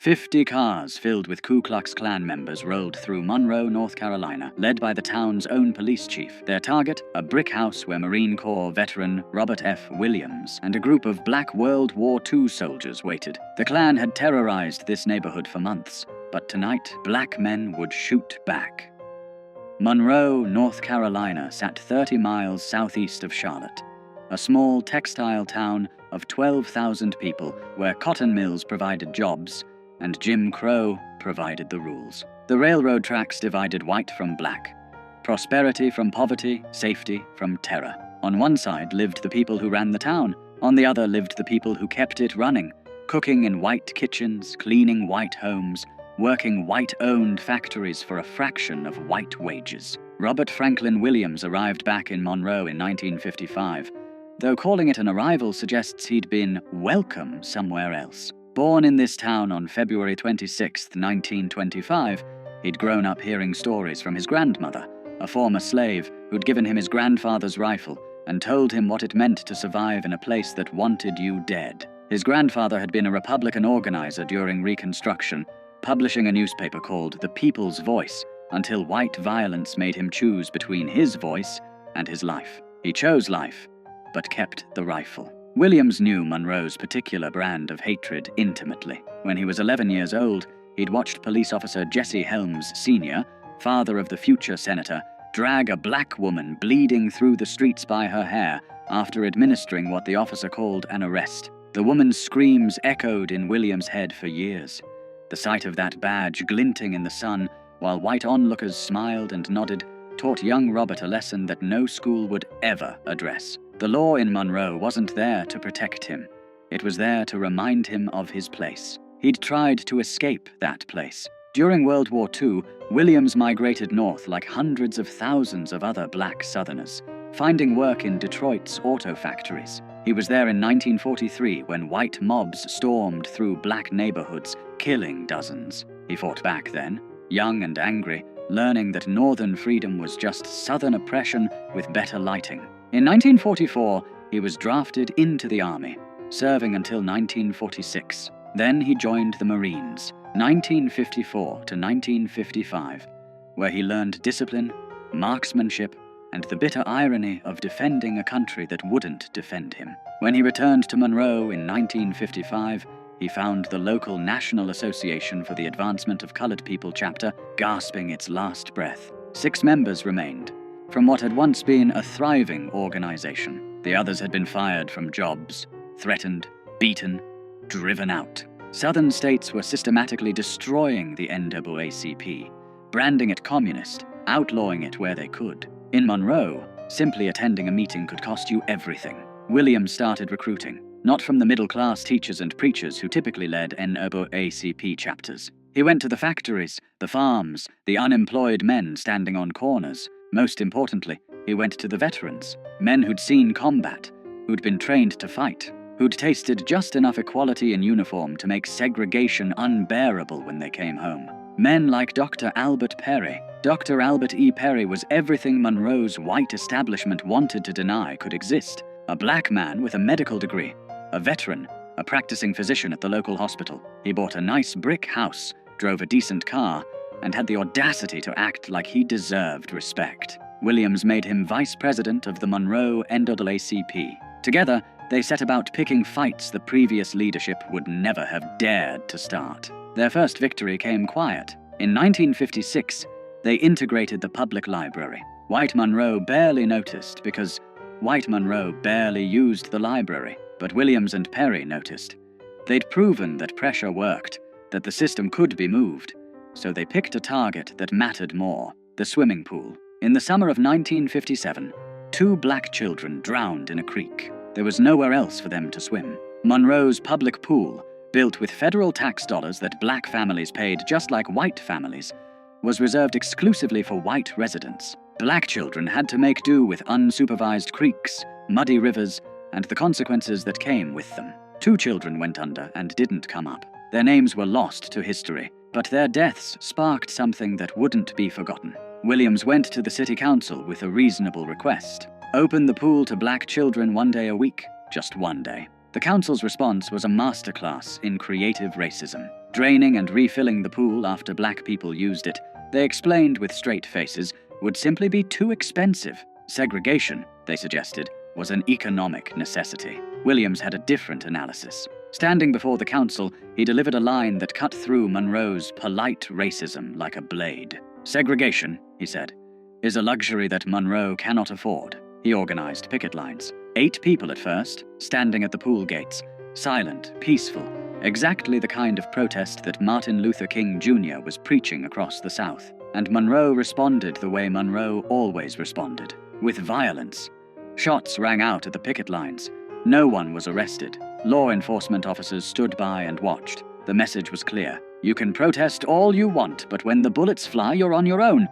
50 cars filled with Ku Klux Klan members rolled through Monroe, North Carolina, led by the town's own police chief. Their target, a brick house where Marine Corps veteran Robert F. Williams and a group of black World War II soldiers waited. The Klan had terrorized this neighborhood for months, but tonight, black men would shoot back. Monroe, North Carolina sat 30 miles southeast of Charlotte, a small textile town of 12,000 people where cotton mills provided jobs and Jim Crow provided the rules. The railroad tracks divided white from black, prosperity from poverty, safety from terror. On one side lived the people who ran the town, on the other lived the people who kept it running, cooking in white kitchens, cleaning white homes, working white-owned factories for a fraction of white wages. Robert Franklin Williams arrived back in Monroe in 1955, though calling it an arrival suggests he'd been welcome somewhere else. Born in this town on February 26, 1925, he'd grown up hearing stories from his grandmother, a former slave who'd given him his grandfather's rifle and told him what it meant to survive in a place that wanted you dead. His grandfather had been a Republican organizer during Reconstruction, publishing a newspaper called The People's Voice, until white violence made him choose between his voice and his life. He chose life, but kept the rifle. Williams knew Monroe's particular brand of hatred intimately. When he was 11 years old, he'd watched police officer Jesse Helms Sr., father of the future senator, drag a black woman bleeding through the streets by her hair after administering what the officer called an arrest. The woman's screams echoed in Williams' head for years. The sight of that badge glinting in the sun, while white onlookers smiled and nodded, taught young Robert a lesson that no school would ever address. The law in Monroe wasn't there to protect him. It was there to remind him of his place. He'd tried to escape that place. During World War II, Williams migrated north like hundreds of thousands of other black Southerners, finding work in Detroit's auto factories. He was there in 1943 when white mobs stormed through black neighborhoods, killing dozens. He fought back then, young and angry, learning that Northern freedom was just Southern oppression with better lighting. In 1944, he was drafted into the Army, serving until 1946. Then he joined the Marines, 1954 to 1955, where he learned discipline, marksmanship, and the bitter irony of defending a country that wouldn't defend him. When he returned to Monroe in 1955, he found the local National Association for the Advancement of Colored People chapter gasping its last breath. 6 members remained, from what had once been a thriving organization. The others had been fired from jobs, threatened, beaten, driven out. Southern states were systematically destroying the NAACP, branding it communist, outlawing it where they could. In Monroe, simply attending a meeting could cost you everything. Williams started recruiting, not from the middle-class teachers and preachers who typically led NAACP chapters. He went to the factories, the farms, the unemployed men standing on corners. Most importantly, he went to the veterans, men who'd seen combat, who'd been trained to fight, who'd tasted just enough equality in uniform to make segregation unbearable when they came home. Men like Dr. Albert Perry. Dr. Albert E. Perry was everything Monroe's white establishment wanted to deny could exist. A black man with a medical degree, a veteran, a practicing physician at the local hospital. He bought a nice brick house, drove a decent car, and had the audacity to act like he deserved respect. Williams made him vice president of the Monroe NAACP. Together, they set about picking fights the previous leadership would never have dared to start. Their first victory came quiet. In 1956, they integrated the public library. White Monroe barely noticed because white Monroe barely used the library, but Williams and Perry noticed. They'd proven that pressure worked, that the system could be moved, so they picked a target that mattered more, the swimming pool. In the summer of 1957, 2 black children drowned in a creek. There was nowhere else for them to swim. Monroe's public pool, built with federal tax dollars that black families paid just like white families, was reserved exclusively for white residents. Black children had to make do with unsupervised creeks, muddy rivers, and the consequences that came with them. 2 children went under and didn't come up. Their names were lost to history, but their deaths sparked something that wouldn't be forgotten. Williams went to the city council with a reasonable request. Open the pool to black children 1 day a week, just 1 day. The council's response was a masterclass in creative racism. draining and refilling the pool after black people used it. They explained with straight faces, would simply be too expensive. Segregation, they suggested, was an economic necessity. Williams had a different analysis. Standing before the council, he delivered a line that cut through Monroe's polite racism like a blade. Segregation, he said, is a luxury that Monroe cannot afford. He organized picket lines. 8 people at first, standing at the pool gates, silent, peaceful, exactly the kind of protest that Martin Luther King Jr. was preaching across the South. And Monroe responded the way Monroe always responded, with violence. Shots rang out at the picket lines. No one was arrested. Law enforcement officers stood by and watched. The message was clear. You can protest all you want, but when the bullets fly, you're on your own.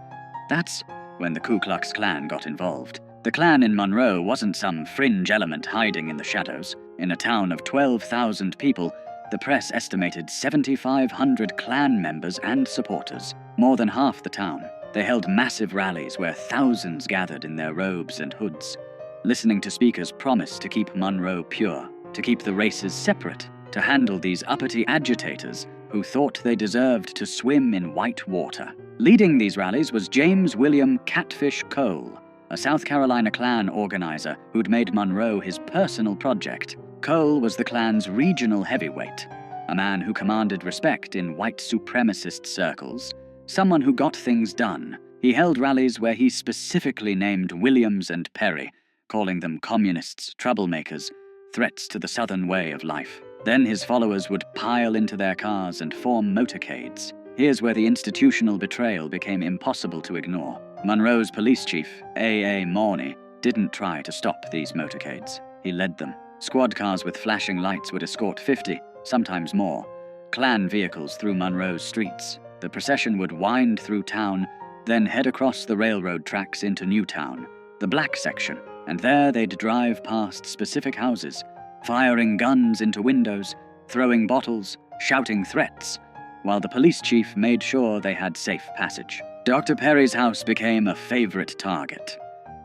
That's when the Ku Klux Klan got involved. The Klan in Monroe wasn't some fringe element hiding in the shadows. In a town of 12,000 people, the press estimated 7,500 Klan members and supporters, more than half the town. They held massive rallies where thousands gathered in their robes and hoods, listening to speakers promise to keep Monroe pure, to keep the races separate, to handle these uppity agitators who thought they deserved to swim in white water. Leading these rallies was James William Catfish Cole, a South Carolina Klan organizer who'd made Monroe his personal project. Cole was the Klan's regional heavyweight, a man who commanded respect in white supremacist circles, someone who got things done. He held rallies where he specifically named Williams and Perry, calling them communists, troublemakers, threats to the Southern way of life. Then his followers would pile into their cars and form motorcades. Here's where the institutional betrayal became impossible to ignore. Monroe's police chief, A.A. Morney, didn't try to stop these motorcades. He led them. Squad cars with flashing lights would escort 50, sometimes more, Klan vehicles through Monroe's streets. The procession would wind through town, then head across the railroad tracks into Newtown, the black section, and there they'd drive past specific houses, firing guns into windows, throwing bottles, shouting threats, while the police chief made sure they had safe passage. Dr. Perry's house became a favorite target.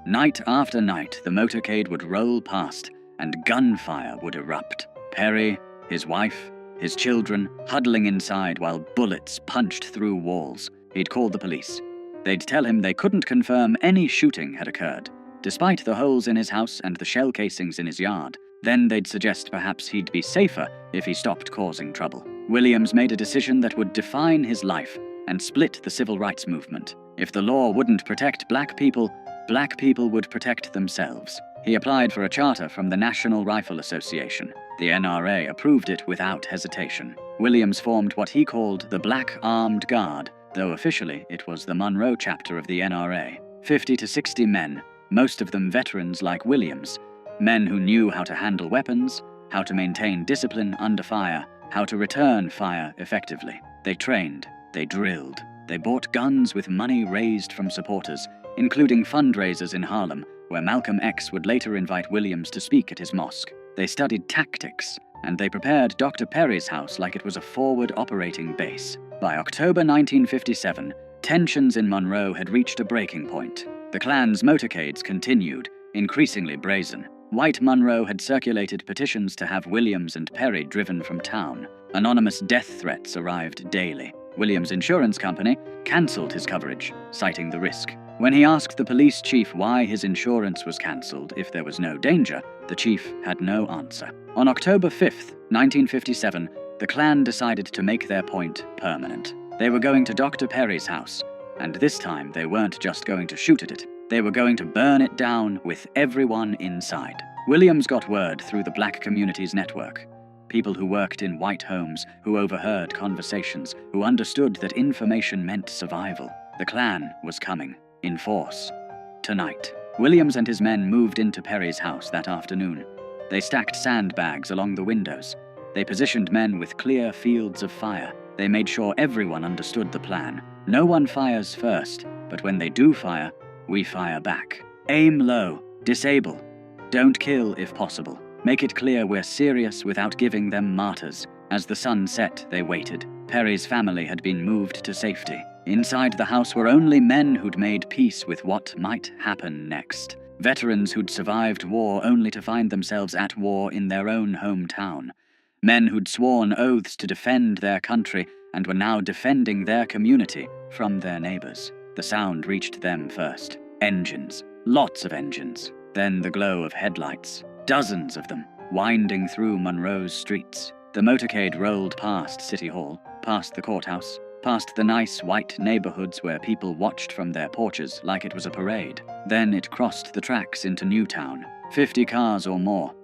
Night after night, the motorcade would roll past, and gunfire would erupt. Perry, his wife, his children, huddling inside while bullets punched through walls. He'd call the police. They'd tell him they couldn't confirm any shooting had occurred, despite the holes in his house and the shell casings in his yard. Then they'd suggest perhaps he'd be safer if he stopped causing trouble. Williams made a decision that would define his life and split the civil rights movement. If the law wouldn't protect black people would protect themselves. He applied for a charter from the National Rifle Association. The NRA approved it without hesitation. Williams formed what he called the Black Armed Guard, though officially it was the Monroe chapter of the NRA. 50 to 60 men, most of them veterans like Williams, men who knew how to handle weapons, how to maintain discipline under fire, how to return fire effectively. They trained, they drilled, they bought guns with money raised from supporters, including fundraisers in Harlem, where Malcolm X would later invite Williams to speak at his mosque. They studied tactics, and they prepared Dr. Perry's house like it was a forward operating base. By October 1957, tensions in Monroe had reached a breaking point. The Klan's motorcades continued, increasingly brazen. White Monroe had circulated petitions to have Williams and Perry driven from town. Anonymous death threats arrived daily. Williams' insurance company cancelled his coverage, citing the risk. When he asked the police chief why his insurance was cancelled if there was no danger, the chief had no answer. On October 5th, 1957, the Klan decided to make their point permanent. They were going to Dr. Perry's house, and this time they weren't just going to shoot at it. They were going to burn it down with everyone inside. Williams got word through the black community's network. People who worked in white homes, who overheard conversations, who understood that information meant survival. The Klan was coming. In force. Tonight. Williams and his men moved into Perry's house that afternoon. They stacked sandbags along the windows. They positioned men with clear fields of fire. They made sure everyone understood the plan. No one fires first, but when they do fire, we fire back. Aim low. Disable. Don't kill if possible. Make it clear we're serious without giving them martyrs. As the sun set, they waited. Perry's family had been moved to safety. Inside the house were only men who'd made peace with what might happen next. Veterans who'd survived war only to find themselves at war in their own hometown. Men who'd sworn oaths to defend their country and were now defending their community from their neighbors. The sound reached them first. Engines. Lots of engines. Then the glow of headlights. Dozens of them, winding through Monroe's streets. The motorcade rolled past City Hall, past the courthouse, past the nice white neighborhoods where people watched from their porches like it was a parade. Then it crossed the tracks into Newtown, 50 cars or more,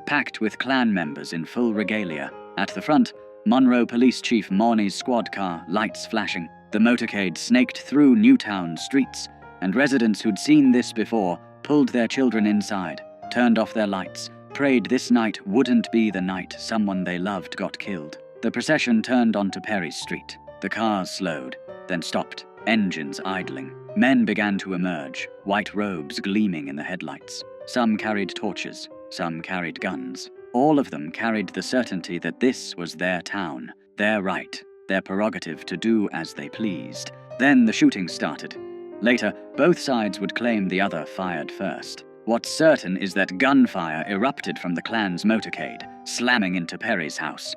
packed with Klan members in full regalia. At the front, Monroe Police Chief Morney's squad car, lights flashing. The motorcade snaked through Newtown streets, and residents who'd seen this before pulled their children inside, turned off their lights, prayed this night wouldn't be the night someone they loved got killed. The procession turned onto Perry Street. The cars slowed, then stopped, engines idling. Men began to emerge, white robes gleaming in the headlights. Some carried torches, some carried guns. All of them carried the certainty that this was their town, their right, their prerogative to do as they pleased. Then the shooting started. Later, both sides would claim the other fired first. What's certain is that gunfire erupted from the Klan's motorcade, slamming into Perry's house.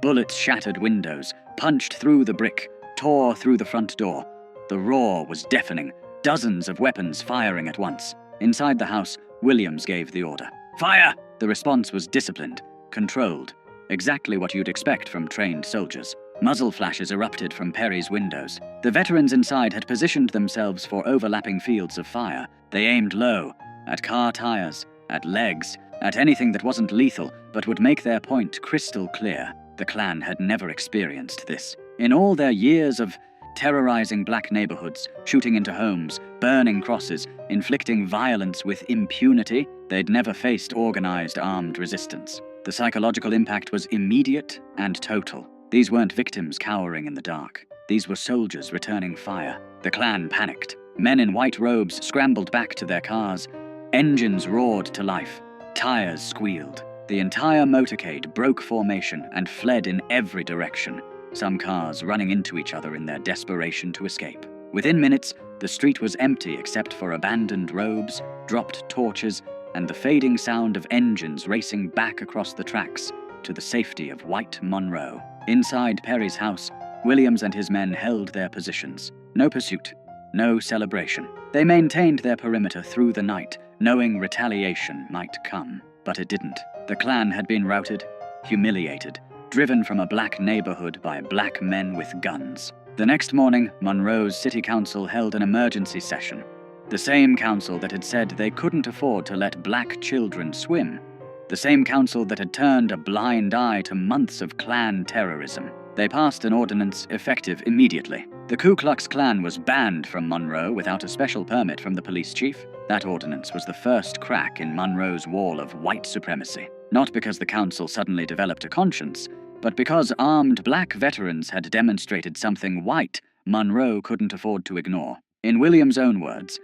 Bullets shattered windows, punched through the brick, tore through the front door. The roar was deafening, dozens of weapons firing at once. Inside the house, Williams gave the order. Fire! The response was disciplined, controlled, exactly what you'd expect from trained soldiers. Muzzle flashes erupted from Perry's windows. The veterans inside had positioned themselves for overlapping fields of fire. They aimed low, at car tires, at legs, at anything that wasn't lethal but would make their point crystal clear. The Klan had never experienced this. In all their years of terrorizing black neighborhoods, shooting into homes, burning crosses, inflicting violence with impunity, they'd never faced organized armed resistance. The psychological impact was immediate and total. These weren't victims cowering in the dark. These were soldiers returning fire. The Klan panicked. Men in white robes scrambled back to their cars. Engines roared to life. Tires squealed. The entire motorcade broke formation and fled in every direction, some cars running into each other in their desperation to escape. Within minutes, the street was empty except for abandoned robes, dropped torches, and the fading sound of engines racing back across the tracks to the safety of white Monroe. Inside Perry's house, Williams and his men held their positions. No pursuit, no celebration. They maintained their perimeter through the night, knowing retaliation might come. But it didn't. The Klan had been routed, humiliated, driven from a black neighborhood by black men with guns. The next morning, Monroe's city council held an emergency session. The same council that had said they couldn't afford to let black children swim. The same council that had turned a blind eye to months of Klan terrorism. They passed an ordinance effective immediately. The Ku Klux Klan was banned from Monroe without a special permit from the police chief. That ordinance was the first crack in Monroe's wall of white supremacy. Not because the council suddenly developed a conscience, but because armed black veterans had demonstrated something white Monroe couldn't afford to ignore. In Williams' own words,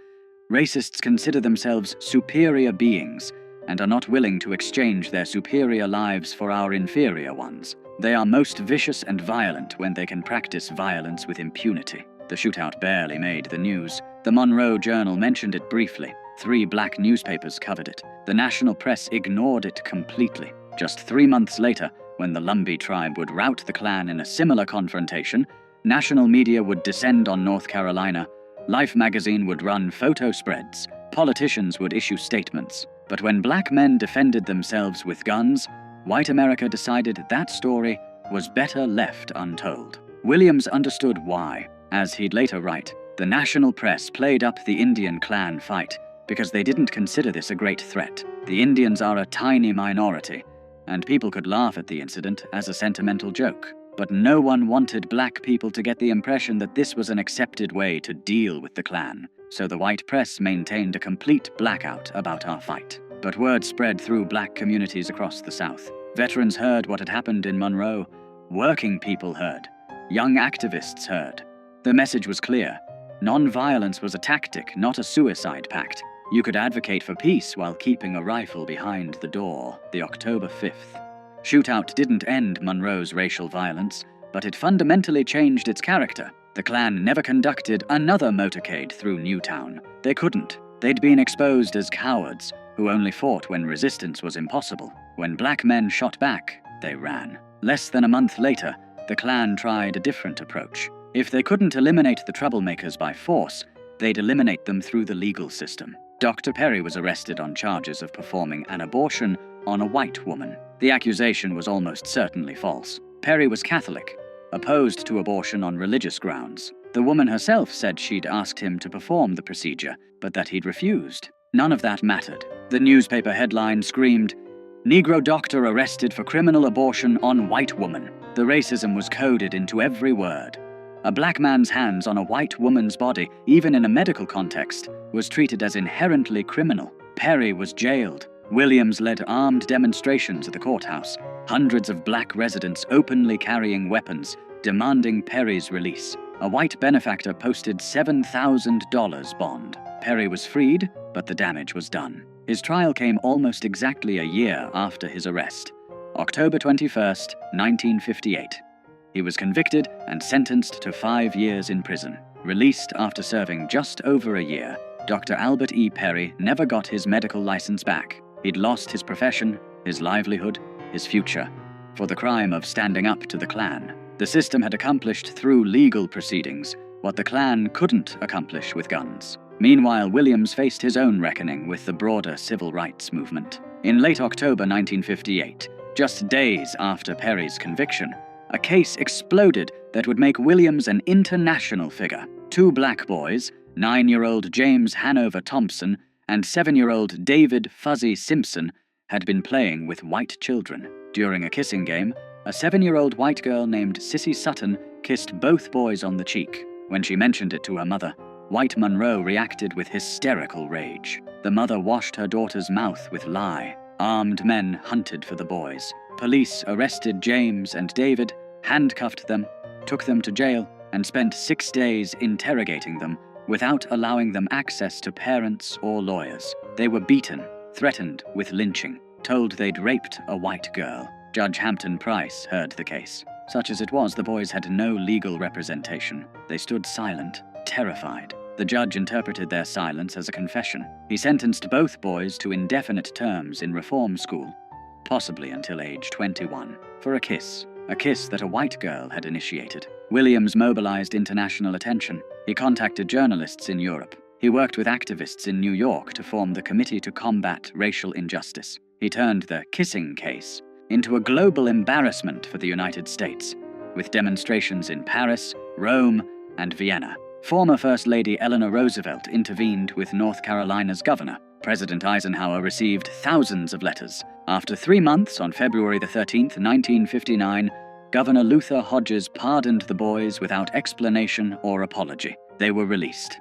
racists consider themselves superior beings and are not willing to exchange their superior lives for our inferior ones. They are most vicious and violent when they can practice violence with impunity. The shootout barely made the news. The Monroe Journal mentioned it briefly. 3 black newspapers covered it. The national press ignored it completely. Just 3 months later, when the Lumbee tribe would rout the Klan in a similar confrontation, national media would descend on North Carolina, Life magazine would run photo spreads, politicians would issue statements. But when black men defended themselves with guns, white America decided that story was better left untold. Williams understood why. As he'd later write, the national press played up the Indian Klan fight because they didn't consider this a great threat. The Indians are a tiny minority, and people could laugh at the incident as a sentimental joke. But no one wanted black people to get the impression that this was an accepted way to deal with the Klan, so the white press maintained a complete blackout about our fight. But word spread through black communities across the South. Veterans heard what had happened in Monroe. Working people heard. Young activists heard. The message was clear. Nonviolence was a tactic, not a suicide pact. You could advocate for peace while keeping a rifle behind the door. The October 5th. Shootout didn't end Monroe's racial violence, but it fundamentally changed its character. The Klan never conducted another motorcade through Newtown. They couldn't. They'd been exposed as cowards, who only fought when resistance was impossible. When black men shot back, they ran. Less than a month later, the Klan tried a different approach. If they couldn't eliminate the troublemakers by force, they'd eliminate them through the legal system. Dr. Perry was arrested on charges of performing an abortion on a white woman. The accusation was almost certainly false. Perry was Catholic, opposed to abortion on religious grounds. The woman herself said she'd asked him to perform the procedure, but that he'd refused. None of that mattered. The newspaper headline screamed, "Negro doctor arrested for criminal abortion on white woman." The racism was coded into every word. A black man's hands on a white woman's body, even in a medical context, was treated as inherently criminal. Perry was jailed. Williams led armed demonstrations at the courthouse, hundreds of black residents openly carrying weapons, demanding Perry's release. A white benefactor posted $7,000 bond. Perry was freed, but the damage was done. His trial came almost exactly a year after his arrest, October 21st, 1958. He was convicted and sentenced to 5 years in prison. Released after serving just over a year, Dr. Albert E. Perry never got his medical license back. He'd lost his profession, his livelihood, his future, for the crime of standing up to the Klan. The system had accomplished through legal proceedings what the Klan couldn't accomplish with guns. Meanwhile, Williams faced his own reckoning with the broader civil rights movement. In late October 1958, just days after Perry's conviction, a case exploded that would make Williams an international figure. 2 black boys, 9-year-old James Hanover Thompson and 7-year-old David Fuzzy Simpson, had been playing with white children. During a kissing game, a 7-year-old white girl named Sissy Sutton kissed both boys on the cheek. When she mentioned it to her mother, white Monroe reacted with hysterical rage. The mother washed her daughter's mouth with lye. Armed men hunted for the boys. Police arrested James and David, handcuffed them, took them to jail, and spent 6 days interrogating them without allowing them access to parents or lawyers. They were beaten, threatened with lynching, told they'd raped a white girl. Judge Hampton Price heard the case. Such as it was, the boys had no legal representation. They stood silent, terrified. The judge interpreted their silence as a confession. He sentenced both boys to indefinite terms in reform school, possibly until age 21, for a kiss that a white girl had initiated. Williams mobilized international attention. He contacted journalists in Europe. He worked with activists in New York to form the Committee to Combat Racial Injustice. He turned the kissing case into a global embarrassment for the United States, with demonstrations in Paris, Rome, and Vienna. Former First Lady Eleanor Roosevelt intervened with North Carolina's governor. President Eisenhower received thousands of letters. After 3 months, on February 13th, 1959, Governor Luther Hodges pardoned the boys without explanation or apology. They were released.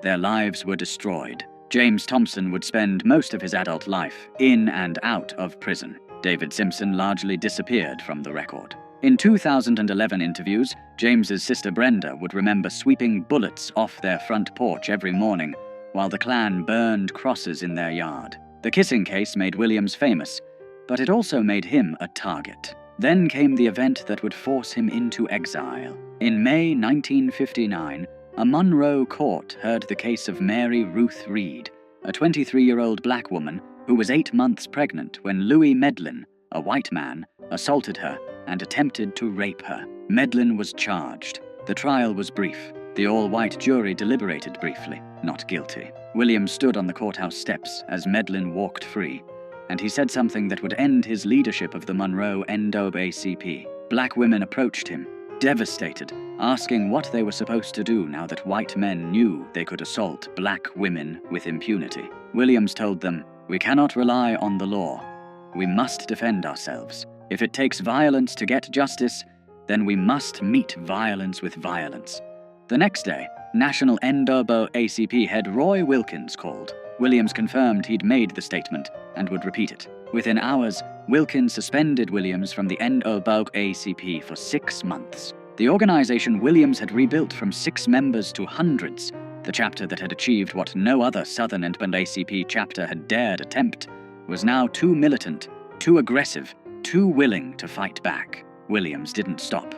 Their lives were destroyed. James Thompson would spend most of his adult life in and out of prison. David Simpson largely disappeared from the record. In 2011 interviews, James's sister Brenda would remember sweeping bullets off their front porch every morning while the Klan burned crosses in their yard. The kissing case made Williams famous, but it also made him a target. Then came the event that would force him into exile. In May 1959, a Monroe court heard the case of Mary Ruth Reed, a 23-year-old black woman who was 8 months pregnant when Louis Medlin, a white man, assaulted her and attempted to rape her. Medlin was charged. The trial was brief. The all-white jury deliberated briefly, not guilty. Williams stood on the courthouse steps as Medlin walked free, and he said something that would end his leadership of the Monroe NAACP. Black women approached him, devastated, asking what they were supposed to do now that white men knew they could assault black women with impunity. Williams told them, "We cannot rely on the law. We must defend ourselves. If it takes violence to get justice, then we must meet violence with violence." The next day, National NAACP head Roy Wilkins called. Williams confirmed he'd made the statement and would repeat it. Within hours, Wilkins suspended Williams from the NAACP for 6 months. The organization Williams had rebuilt from 6 members to hundreds, the chapter that had achieved what no other Southern NAACP chapter had dared attempt, was now too militant, too aggressive, too willing to fight back. Williams didn't stop.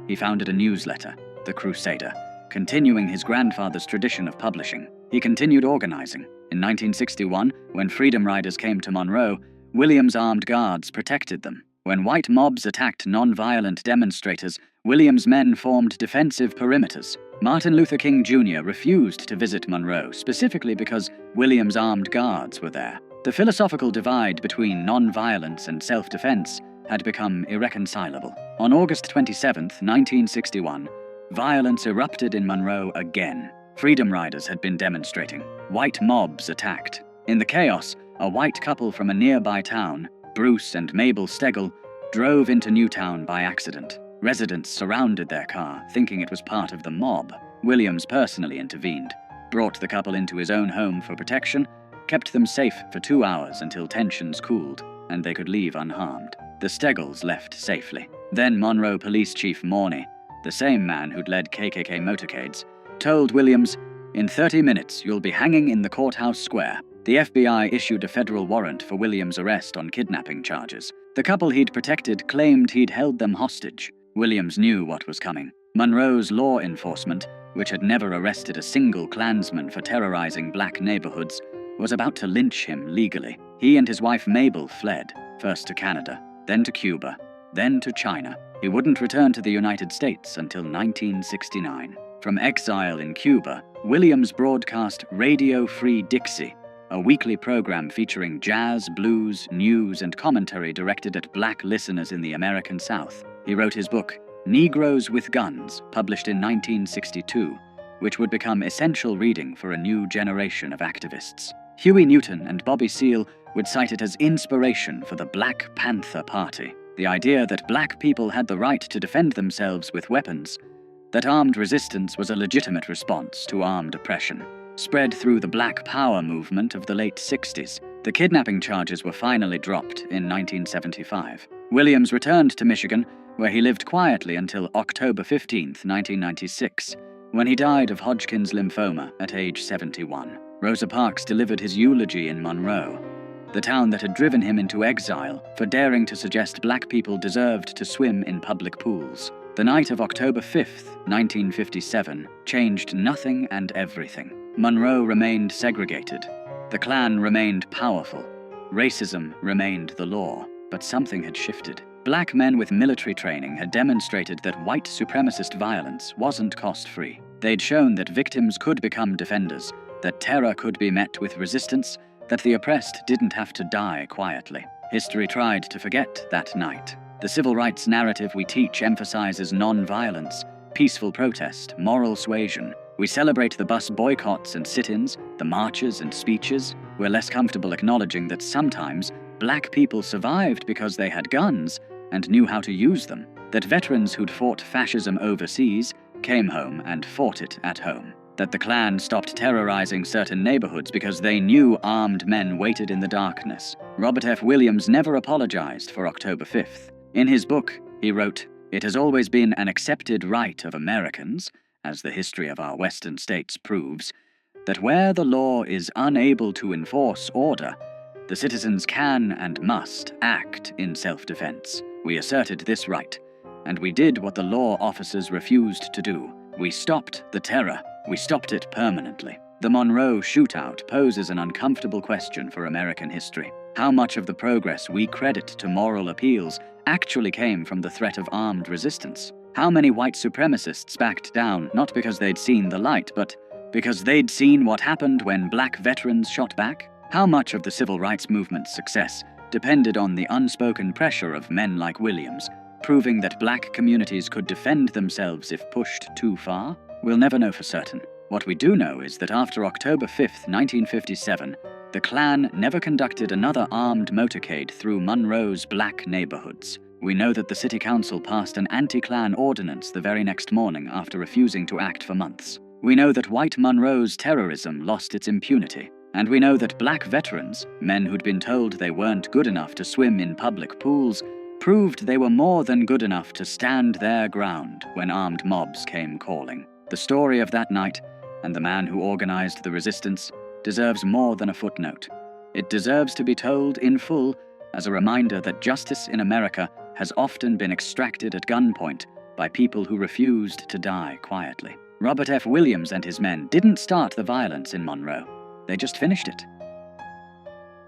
He founded a newsletter, The Crusader, continuing his grandfather's tradition of publishing. He continued organizing. In 1961, when Freedom Riders came to Monroe, Williams' armed guards protected them. When white mobs attacked nonviolent demonstrators, Williams' men formed defensive perimeters. Martin Luther King Jr. refused to visit Monroe, specifically because Williams' armed guards were there. The philosophical divide between nonviolence and self-defense had become irreconcilable. On August 27, 1961, violence erupted in Monroe again. Freedom Riders had been demonstrating. White mobs attacked. In the chaos, a white couple from a nearby town, Bruce and Mabel Stegall, drove into Newtown by accident. Residents surrounded their car, thinking it was part of the mob. Williams personally intervened, brought the couple into his own home for protection, kept them safe for 2 hours until tensions cooled, and they could leave unharmed. The Steggalls left safely. Then Monroe Police Chief Morney, the same man who'd led KKK motorcades, told Williams, "In 30 minutes, you'll be hanging in the courthouse square." The FBI issued a federal warrant for Williams' arrest on kidnapping charges. The couple he'd protected claimed he'd held them hostage. Williams knew what was coming. Monroe's law enforcement, which had never arrested a single Klansman for terrorizing black neighborhoods, was about to lynch him legally. He and his wife Mabel fled, first to Canada, then to Cuba, then to China. He wouldn't return to the United States until 1969. From exile in Cuba, Williams broadcast Radio Free Dixie, a weekly program featuring jazz, blues, news, and commentary directed at black listeners in the American South. He wrote his book, Negroes with Guns, published in 1962, which would become essential reading for a new generation of activists. Huey Newton and Bobby Seale would cite it as inspiration for the Black Panther Party, the idea that black people had the right to defend themselves with weapons, that armed resistance was a legitimate response to armed oppression. Spread through the Black Power movement of the late 60s, the kidnapping charges were finally dropped in 1975. Williams returned to Michigan, where he lived quietly until October 15, 1996, when he died of Hodgkin's lymphoma at age 71. Rosa Parks delivered his eulogy in Monroe, the town that had driven him into exile for daring to suggest black people deserved to swim in public pools. The night of October 5, 1957, changed nothing and everything. Monroe remained segregated. The Klan remained powerful. Racism remained the law. But something had shifted. Black men with military training had demonstrated that white supremacist violence wasn't cost-free. They'd shown that victims could become defenders, that terror could be met with resistance, that the oppressed didn't have to die quietly. History tried to forget that night. The civil rights narrative we teach emphasizes non-violence, peaceful protest, moral suasion. We celebrate the bus boycotts and sit-ins, the marches and speeches. We're less comfortable acknowledging that sometimes black people survived because they had guns and knew how to use them, that veterans who'd fought fascism overseas came home and fought it at home, that the Klan stopped terrorizing certain neighborhoods because they knew armed men waited in the darkness. Robert F. Williams never apologized for October 5th. In his book, he wrote, "It has always been an accepted right of Americans, as the history of our western states proves, that where the law is unable to enforce order, the citizens can and must act in self-defense. We asserted this right, and we did what the law officers refused to do. We stopped the terror. We stopped it permanently." The Monroe shootout poses an uncomfortable question for American history. How much of the progress we credit to moral appeals actually came from the threat of armed resistance? How many white supremacists backed down not because they'd seen the light, but because they'd seen what happened when black veterans shot back? How much of the civil rights movement's success depended on the unspoken pressure of men like Williams, proving that black communities could defend themselves if pushed too far? We'll never know for certain. What we do know is that after October 5, 1957, the Klan never conducted another armed motorcade through Monroe's black neighborhoods. We know that the city council passed an anti-Klan ordinance the very next morning after refusing to act for months. We know that white Monroe's terrorism lost its impunity. And we know that black veterans, men who'd been told they weren't good enough to swim in public pools, proved they were more than good enough to stand their ground when armed mobs came calling. The story of that night, and the man who organized the resistance, deserves more than a footnote. It deserves to be told in full as a reminder that justice in America has often been extracted at gunpoint by people who refused to die quietly. Robert F. Williams and his men didn't start the violence in Monroe. They just finished it.